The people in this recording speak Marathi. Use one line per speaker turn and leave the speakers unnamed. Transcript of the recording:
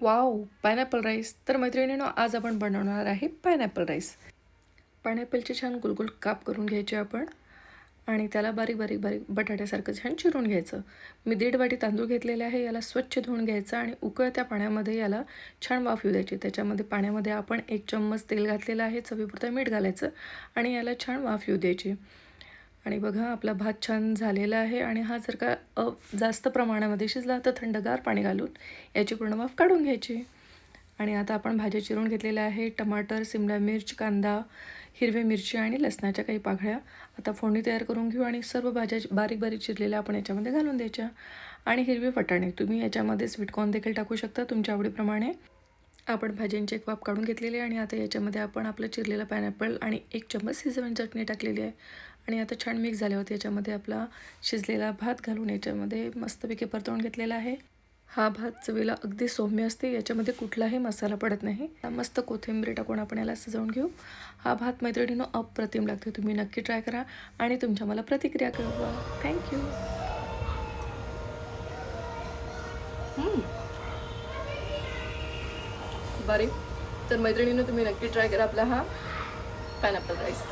वाव! Pineapple rice. तर मैत्रिणींनो, आज आपण बनवणार आहे पायनॅपल राईस. पायनॅपलचे छान गोल काप करून घ्यायचे आपण आणि त्याला बारीक बारीक बारीक बटाट्यासारखं छान चिरून घ्यायचं. मी 1.5 वाटी तांदूळ घेतलेले आहे. याला स्वच्छ धुवून घ्यायचं आणि उकळत्या पाण्यामध्ये याला छान वाफ येऊ द्यायची. त्याच्यामध्ये पाण्यामध्ये आपण 1 चम्मच तेल घातलेलं आहे, चवीपुरतं मीठ घालायचं आणि याला छान वाफ येऊ द्यायची. आणि बघा, आपला भात छान झालेला आहे आणि हा जर का जास्त प्रमाणामध्ये शिजला तर थंडगार पाणी घालून याची पूर्ण वाफ काढून घ्यायची. आणि आता आपण भाज्या चिरून घेतलेल्या आहे. टमाटर, सिमला मिर्च, कांदा, हिरवी मिरची आणि लसणाच्या काही पाकळ्या. आता फोडणी तयार करून घेऊ आणि सर्व भाज्या बारीक बारीक चिरलेल्या आपण याच्यामध्ये घालून द्यायच्या. आणि हिरवे वाटाणे तुम्ही याच्यामध्ये स्वीटकॉर्न देखील टाकू शकता तुमच्या आवडीप्रमाणे. आपण भाज्यांची एक वाफ काढून घेतलेली आहे आणि आता याच्यामध्ये आपण आपलं चिरलेलं पायनॅपल आणि 1 चम्मच शेजवान चटणी टाकलेली आहे. आणि आता छान मिक्स झाल्यावरती याच्यामध्ये आपला शिजलेला भात घालून याच्यामध्ये मस्तपैकी परतवून घेतलेला आहे. हा भात चवीला अगदी सौम्य असते, याच्यामध्ये कुठलाही मसाला पडत नाही. मस्त कोथिंबीर टाकून आपण याला सजवून घेऊ. हा भात मैत्रिणींनो अप्रतिम लागतो. तुम्ही नक्की ट्राय करा आणि तुमच्या मला प्रतिक्रिया कळवा. थँक्यू. बरे. तर मैत्रिणींनो, तुम्ही नक्की ट्राय करा आपला हा पायनॅपल राईस.